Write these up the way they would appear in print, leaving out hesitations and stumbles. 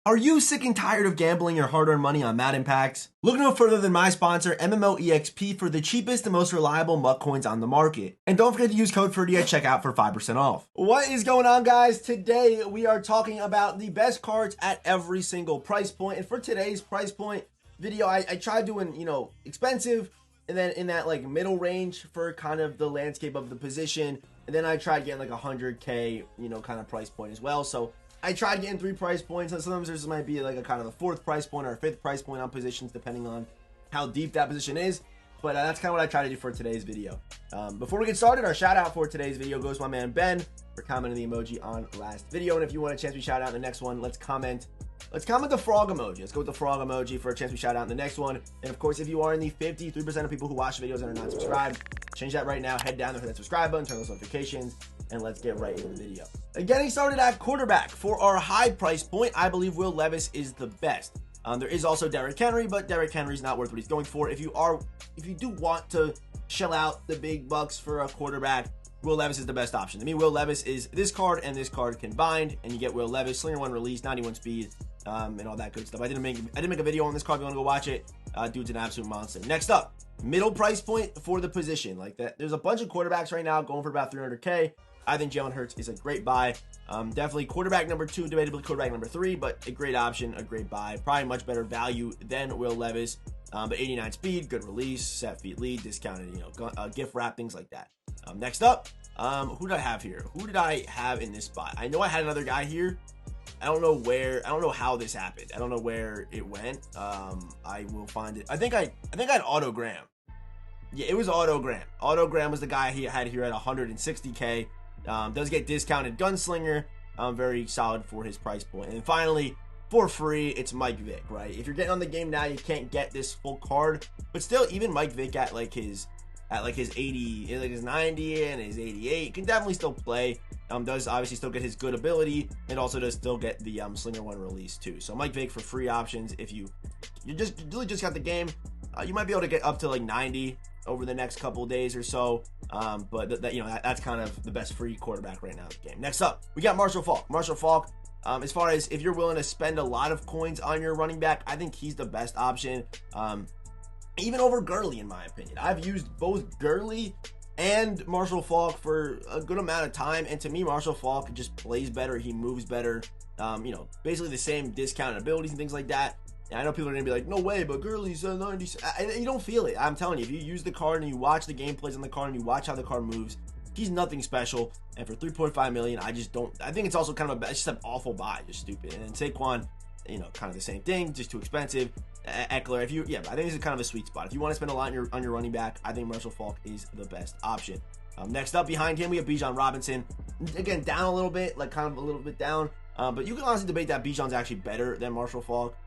Are you sick and tired of gambling your hard-earned money on Madden packs? Look no further than my sponsor, MMOEXP, for the cheapest and most reliable MUT coins on the market. And don't forget to use code Ferdy at checkout for 5% off. What is going on, guys? Today we are talking about the best cards at every single price point. And for today's price point video, I tried doing, expensive, and then in that like middle range for kind of the landscape of the position. And then I tried getting like 100K, kind of price point as well. So I tried getting 3 price points, and sometimes there might be like a kind of a 4th price point or a 5th price point on positions, depending on how deep that position is. But that's kind of what I try to do for today's video. Before we get started, our shout out for today's video goes to my man Ben for commenting the emoji on last video. And if you want a chance to be shout out in the next one, let's comment the frog emoji. Let's go with the frog emoji for a chance to be shout out in the next one. And of course, if you are in the 53% of people who watch videos and are not subscribed, change that right now. Head down there, hit that subscribe button, turn those notifications, and let's get right into the video. Getting started at quarterback. For our high price point, I believe Will Levis is the best. There is also Derrick Henry, but Derrick Henry's not worth what he's going for. If you do want to shell out the big bucks for a quarterback, Will Levis is the best option. To me, Will Levis is this card and this card combined, and you get Will Levis, slinger 1 release, 91 speed, and all that good stuff. I didn't make a video on this card. If you want to go watch it, dude's an absolute monster. Next up, middle price point for the position. Like that, there's a bunch of quarterbacks right now going for about 300K. I think Jalen Hurts is a great buy. Definitely quarterback number 2, debatably quarterback number 3, but a great option, a great buy. Probably much better value than Will Levis. But 89 speed, good release, set feet lead, discounted, gift wrap, things like that. Next up, who did I have here? Who did I have in this spot? I know I had another guy here. I don't know how this happened. I don't know where it went. I will find it. I think I had Auto Graham. Yeah, it was Auto Graham. Auto Graham was the guy he had here at 160K. Does get discounted gunslinger. Very solid for his price point. And finally, for free, it's Mike Vick, right? If you're getting on the game now, you can't get this full card, but still, even Mike Vick at his 80, like his 90 and his 88 can definitely still play. Does obviously still get his good ability, and also does still get the slinger 1 release too. So Mike Vick for free options. If you really just got the game, you might be able to get up to like 90 over the next couple of days or so. But that's kind of the best free quarterback right now in the game. Next up, we got Marshall Faulk. Marshall Faulk, as far as if you're willing to spend a lot of coins on your running back, I think he's the best option. Even over Gurley, in my opinion. I've used both Gurley and Marshall Faulk for a good amount of time, and to me, Marshall Faulk just plays better. He moves better. Basically the same discounted abilities and things like that. And I know people are gonna be like, no way, but Gurley's 90. You don't feel it. I'm telling you, if you use the card and you watch the gameplays on the card and you watch how the card moves, he's nothing special. And for 3.5 million, I just don't. I think it's also kind of it's just an awful buy, just stupid. And then Saquon, kind of the same thing, just too expensive. Eckler, I think this is kind of a sweet spot. If you want to spend a lot on your running back, I think Marshall Faulk is the best option. Next up behind him, we have Bijan Robinson. Again, down a little bit, like kind of a little bit down. But you can honestly debate that Bijan's actually better than Marshall Faulk.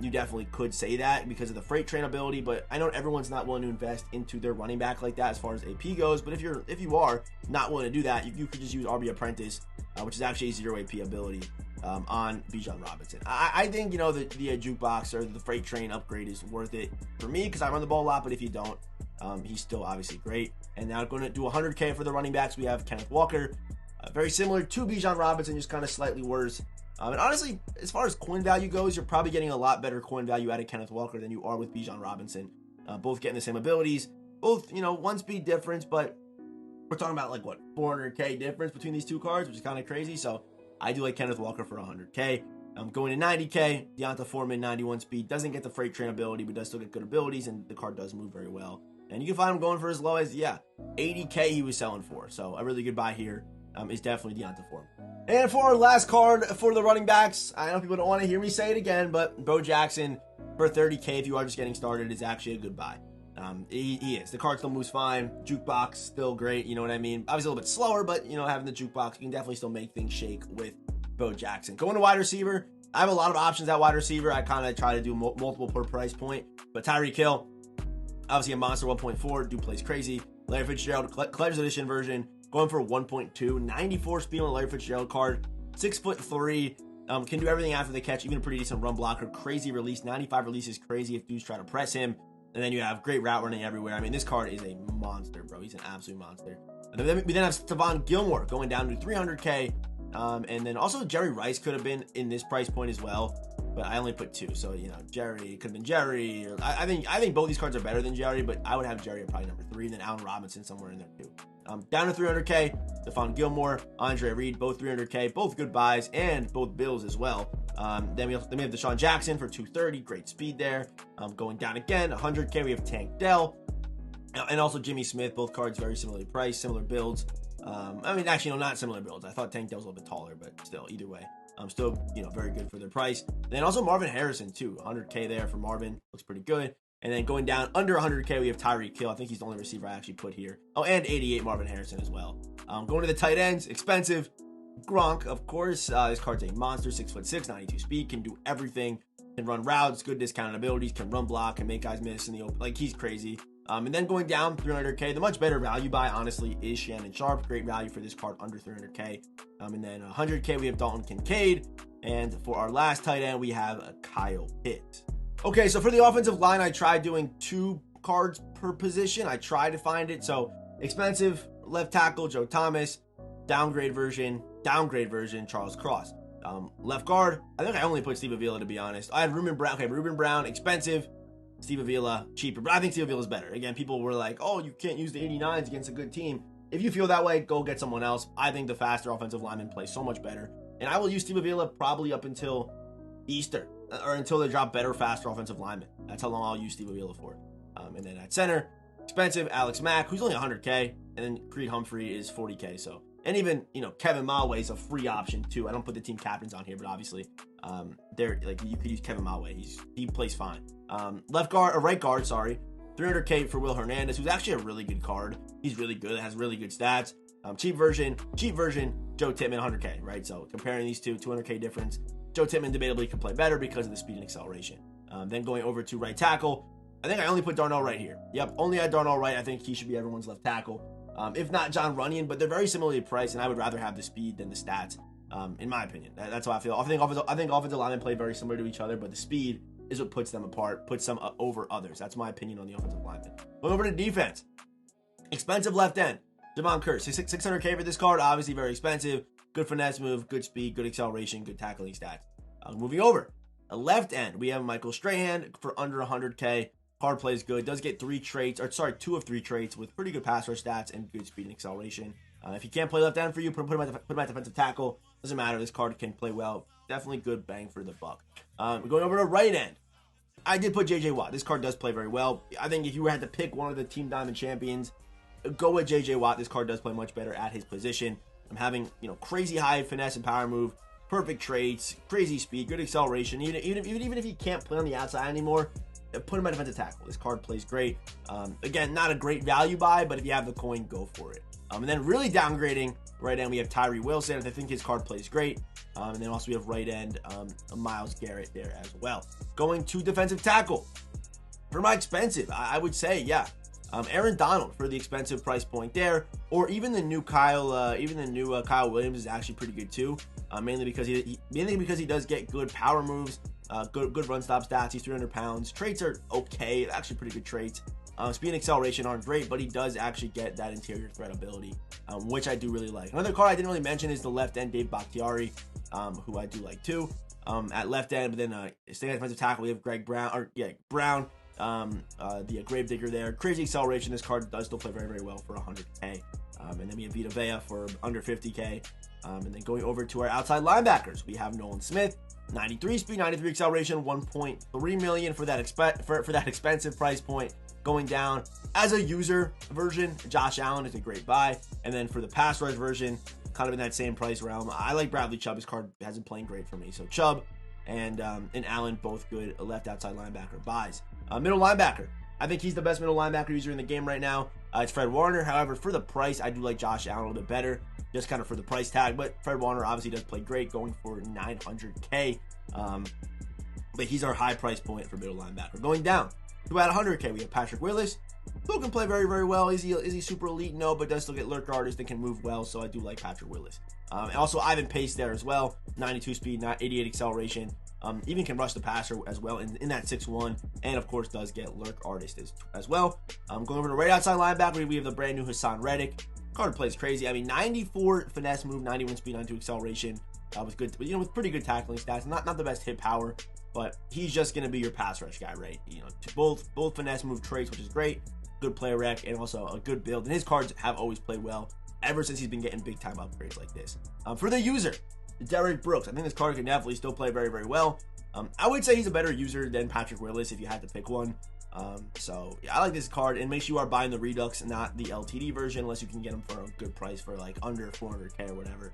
You definitely could say that because of the freight train ability, but I know everyone's not willing to invest into their running back like that as far as AP goes. But if you are not willing to do that, you could just use RB Apprentice, which is actually a 0 AP ability on Bijan Robinson. I think the jukebox or the freight train upgrade is worth it for me because I run the ball a lot. But if you don't, he's still obviously great. And now going to do 100K for the running backs. We have Kenneth Walker, very similar to Bijan Robinson, just kind of slightly worse. And honestly, as far as coin value goes, you're probably getting a lot better coin value out of Kenneth Walker than you are with Bijan Robinson. Both getting the same abilities, both, 1 speed difference, but we're talking about 400K difference between these two cards, which is kind of crazy. So I do like Kenneth Walker for 100K. Going to 90K, Deonta Foreman, 91 speed, doesn't get the freight train ability, but does still get good abilities, and the card does move very well. And you can find him going for as low as, 80K he was selling for. So a really good buy here is definitely Deonta Foreman. And for our last card for the running backs, I know people don't want to hear me say it again, but Bo Jackson for 30K, if you are just getting started, is actually a good buy. He is. The card still moves fine. Jukebox, still great. You know what I mean? Obviously a little bit slower, but, having the jukebox, you can definitely still make things shake with Bo Jackson. Going to wide receiver, I have a lot of options at wide receiver. I kind of try to do multiple per price point, but Tyreek Hill, obviously a monster 1.4, dude plays crazy. Larry Fitzgerald, Collector's Edition version, going for 1.2, 94 speed on the Larry Fitzgerald card, 6'3", can do everything after the catch, even a pretty decent run blocker, crazy release, 95 release is crazy if dudes try to press him, and then you have great route running everywhere. I mean, this card is a monster, bro. He's an absolute monster. And then we have Stephon Gilmore going down to 300K, and then also Jerry Rice could have been in this price point as well. but I only put 2. So, you know, Jerry, it could have been Jerry. Or I think both these cards are better than Jerry, but I would have Jerry at probably number 3, and then Allen Robinson somewhere in there too. Down to 300K, Stephon Gilmore, Andre Reed, both 300K, both good buys, and both Bills as well. Then we have Deshaun Jackson for 230, great speed there. Going down again, 100K, we have Tank Dell, and also Jimmy Smith, both cards very similarly priced, similar builds. I mean, actually, no, not similar builds. I thought Tank Dell was a little bit taller, but still, either way. Still, you know, very good for their price. Then also Marvin Harrison, too. 100K there for Marvin. Looks pretty good. And then going down under 100K, we have Tyreek Hill. I think he's the only receiver I actually put here. Oh, and 88 Marvin Harrison as well. Going to the tight ends, expensive. Gronk, of course. This card's a monster, 6'6", 92 speed, can do everything. Can run routes, good discounted abilities, can run block, can make guys miss in the open. Like, he's crazy. And then going down 300K, the much better value buy, honestly, is Shannon Sharp. Great value for this card under 300K. And then 100K, we have Dalton Kincaid. And for our last tight end, we have Kyle Pitts. Okay, so for the offensive line, I tried doing 2 cards per position. I tried to find it. So expensive left tackle, Joe Thomas. Downgrade version, Charles Cross. Left guard, I think I only put Steve Avila, to be honest. I had Ruben Brown. Okay, Ruben Brown, expensive. Steve Avila, cheaper. But I think Steve Avila is better. Again, people were like, oh, you can't use the 89s against a good team. If you feel that way, go get someone else. I think the faster offensive lineman plays so much better. And I will use Steve Avila probably up until Easter, or until they drop better, faster offensive linemen. That's how long I'll use Steve Avila for. And then at center, expensive, Alex Mack, who's only 100K. And then Creed Humphrey is 40K. So, and even, you know, Kevin Malway is a free option too. I don't put the team captains on here, but obviously, they're like, you could use Kevin Malway. He plays fine. Left guard, or right guard, sorry. 300K for Will Hernandez, who's actually a really good card. He's really good, has really good stats. Cheap version, Joe Tittman, 100K, right? So comparing these two, 200K difference. Joe Tittman debatably can play better because of the speed and acceleration. Then going over to right tackle, I think I only put Darnell Wright here. Yep, only had Darnell Wright. I think he should be everyone's left tackle. If not John Runyon, but they're very similarly priced, and I would rather have the speed than the stats, in my opinion. That's how I feel. I think offensive linemen play very similar to each other, but the speed is what puts them apart, puts them over others. That's my opinion on the offensive lineman. Going over to defense. Expensive left end. Javon Curse, 600K for this card, obviously very expensive. Good finesse move, good speed, good acceleration, good tackling stats. Moving over. A left end, we have Michael Strahan for under 100K. Card plays good, does get 2 of 3 traits with pretty good pass rush stats and good speed and acceleration. If he can't play left end for you, put him at defensive tackle. Doesn't matter, this card can play well. Definitely good bang for the buck. Going over to right end. I did put JJ Watt. This card does play very well. I think if you had to pick one of the Team Diamond champions, go with JJ Watt. This card does play much better at his position. I'm having, you know, crazy high finesse and power move, perfect traits, crazy speed, good acceleration. Even if he can't play on the outside anymore, put him at defensive tackle. This card plays great. Again, not a great value buy, but if you have the coin, go for it. And then really downgrading right end, we have Tyree Wilson. I think his card plays great. And then also we have right end, Myles Garrett there as well. Going to defensive tackle. For my expensive, I would say, yeah, Aaron Donald for the expensive price point there, or even the new Kyle Williams is actually pretty good too. Mainly because he does get good power moves, good run stop stats. He's 300 pounds. Traits are okay, actually pretty good traits. Speed and acceleration aren't great, but he does actually get that interior threat ability, which I do really like. Another card I didn't really mention is the left end, Dave Bakhtiari, who I do like too. At left end, but then staying at defensive tackle, we have Brown, the Gravedigger there. Crazy acceleration. This card does still play very, very well for 100K. And then we have Vita Vea for under 50K. And then going over to our outside linebackers, we have Nolan Smith, 93 speed, 93 acceleration, 1.3 million for that expensive price point. Going down as a user version, Josh Allen is a great buy. And then for the pass rush version, kind of in that same price realm, I like Bradley Chubb. His card hasn't playing great for me. So Chubb and Allen, both good left outside linebacker buys. Middle linebacker, I think he's the best middle linebacker user in the game right now. It's Fred Warner. However, for the price, I do like Josh Allen a little bit better, just kind of for the price tag. But Fred Warner obviously does play great, going for 900K. But he's our high price point for middle linebacker. Going down to about 100K, we have Patrick Willis, who can play very, very well. Is he super elite? No, but does still get lurk artists that can move well, so I do like Patrick Willis. And also Ivan Pace there as well, 92 speed, 88 acceleration. Even can rush the passer as well in that 6'1", and of course does get lurk artist as well. Going over to right outside linebacker, we have the brand new Hassan Reddick. Card plays crazy. I mean, 94 finesse move, 91 speed, 92 acceleration. Was good, but with pretty good tackling stats. Not the best hit power, but he's just going to be your pass rush guy, right? You know, both finesse move traits, which is great, good play rec, and also a good build. And his cards have always played well ever since he's been getting big time upgrades like this. For the user, Derek Brooks, I think this card can definitely still play very, very well. I would say he's a better user than Patrick Willis if you had to pick one. So yeah, I like this card, and make sure you are buying the Redux, not the LTD version, unless you can get them for a good price for like under 400k or whatever.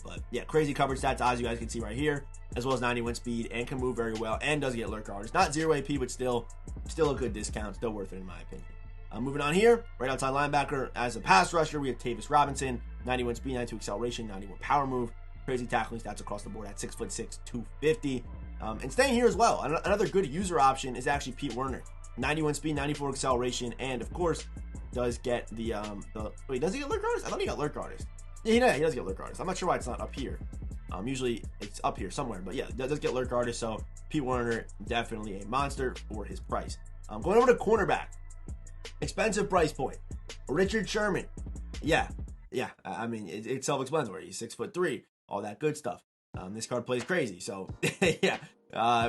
But yeah, crazy coverage stats, as you guys can see right here, as well as 91 speed, and can move very well, and does get lurker artist. Not 0 AP, but still a good discount, still worth it in my opinion. Moving on here, right outside linebacker, as a pass rusher, we have Tavis Robinson, 91 speed, 92 acceleration, 91 power move, crazy tackling stats across the board at 6'6", 250. And staying here as well, another good user option is actually Pete Werner, 91 speed, 94 acceleration, and of course does get the wait, does he get lurk artist? I thought he got lurk artist. Yeah, he does get lurk artist. I'm not sure why it's not up here. Usually it's up here somewhere, but yeah, it does get lurk artist. So Pete Werner, definitely a monster for his price. Going over to cornerback, expensive price point, Richard Sherman. Yeah. I mean, it's self-explanatory. He's 6'3", all that good stuff. This card plays crazy, so yeah,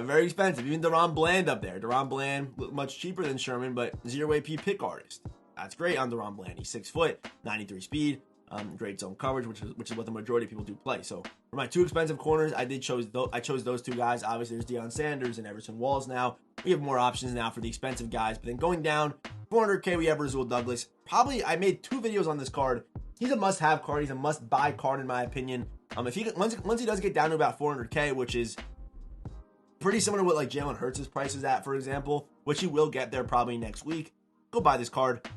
very expensive. Even Deron Bland up there. Deron Bland, much cheaper than Sherman, but 0 AP pick artist. That's great on Deron Bland. He's 6 foot, 93 speed, great zone coverage, which is what the majority of people do play. So for my two expensive corners, I chose those two guys. Obviously, there's Deion Sanders and Everson Walls now. We have more options now for the expensive guys. But then going down 400k, we have Rasul Douglas. Probably, I made 2 videos on this card. He's a must-have card. He's a must-buy card in my opinion. If he once he does get down to about 400k, which is pretty similar to what like Jalen Hurts' price is at, for example, which he will get there probably next week, go buy this card.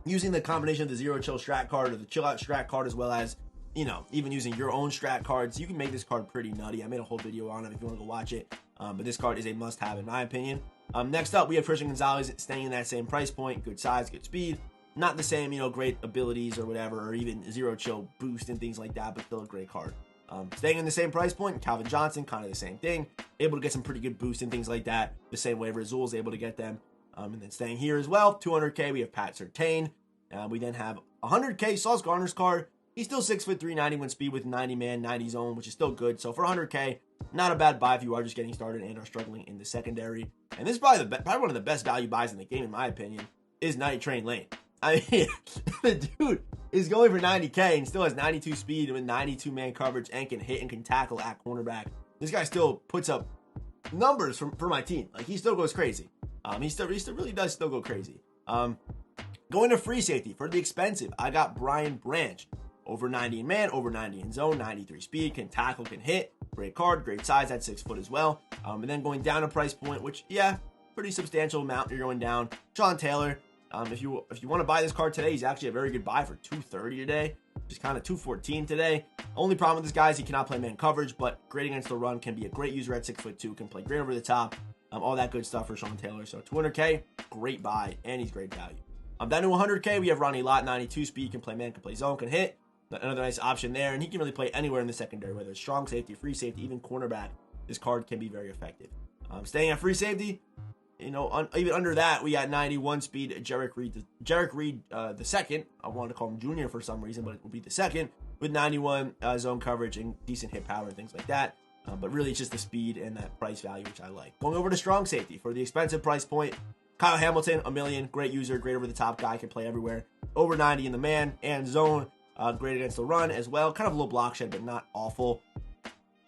Using the combination of the Zero Chill Strat card or the Chill Out Strat card, as well as, you know, even using your own Strat cards, you can make this card pretty nutty. I made a whole video on it if you want to go watch it. But this card is a must-have in my opinion. Next up, we have Christian Gonzalez staying in that same price point. Good size, good speed. Not the same, you know, great abilities or whatever, or even Zero Chill boost and things like that, but still a great card. Staying in the same price point, Calvin Johnson, kind of the same thing. Able to get some pretty good boost and things like that, the same way Rasul is able to get them. And then staying here as well, 200k, we have Pat Surtain. We then have 100k, Sauce Gardner's card. He's still 6'3", 91 speed with 90 man, 90 zone, which is still good. So for 100k, not a bad buy if you are just getting started and are struggling in the secondary. And this is probably one of the best value buys in the game, in my opinion, is Night Train Lane. I mean, the dude is going for 90k and still has 92 speed with 92 man coverage and can hit and can tackle at cornerback. This guy still puts up numbers for my team. Like, he still goes crazy. He still really does still go crazy. Going to free safety for the expensive, I got Brian Branch. Over 90 in man, over 90 in zone, 93 speed, can tackle, can hit. Great card, great size at 6 foot as well. And then going down a price point, which, yeah, pretty substantial amount you're going down. Sean Taylor. If you want to buy this card today, he's actually a very good buy for 230 today, just kind of 214 today. Only problem with this guy is he cannot play man coverage, but great against the run, can be a great user at 6'2", can play great over the top, all that good stuff for Sean Taylor. So 200k, great buy, and he's great value. Down to 100k, we have Ronnie Lott, 92 speed, can play man, can play zone, can hit. Another nice option there, and he can really play anywhere in the secondary, whether it's strong safety, free safety, even cornerback. This card can be very effective. Staying at free safety, you know, even under that, we got 91 speed Jarek Reed the second. I wanted to call him Junior for some reason, but it will be the second, with 91 zone coverage and decent hit power and things like that. But really, it's just the speed and that price value, which I like. Going over to strong safety for the expensive price point, Kyle Hamilton, $1 million, great user, great over the top guy, can play everywhere. Over 90 in the man and zone, great against the run as well. Kind of a low block shed, but not awful.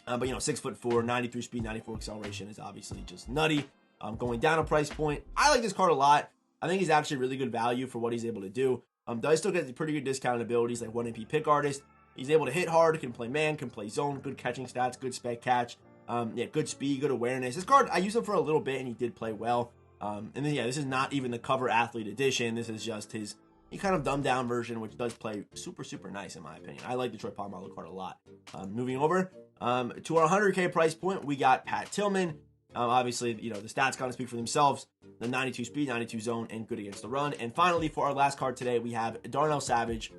But you know, 6'4", 93 speed, 94 acceleration is obviously just nutty. Going down a price point, I like this card a lot. I think he's actually really good value for what he's able to do. Does still get pretty good discounted abilities like 1 AP pick artist. He's able to hit hard, can play man, can play zone, good catching stats, good spec catch. Yeah, good speed, good awareness. This card, I used him for a little bit and he did play well. And then yeah, this is not even the cover athlete edition. This is just his kind of dumbed down version, which does play super, super nice in my opinion. I like the Troy Polamalu card a lot. Moving over to our 100k price point, we got Pat Tillman. Obviously, you know, the stats kind of speak for themselves. The 92 speed, 92 zone, and good against the run. And finally, for our last card today, we have Darnell Savage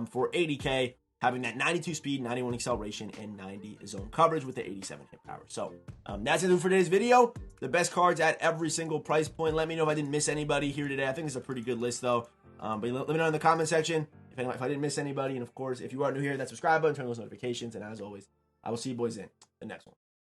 for 80k, having that 92 speed, 91 acceleration, and 90 zone coverage with the 87 hit power. So that's it for today's video. The best cards at every single price point. Let me know if I didn't miss anybody here today. I think it's a pretty good list, though. But let me know in the comment section if I didn't miss anybody. And of course, if you are new here, that subscribe button, turn on those notifications. And as always, I will see you boys in the next one.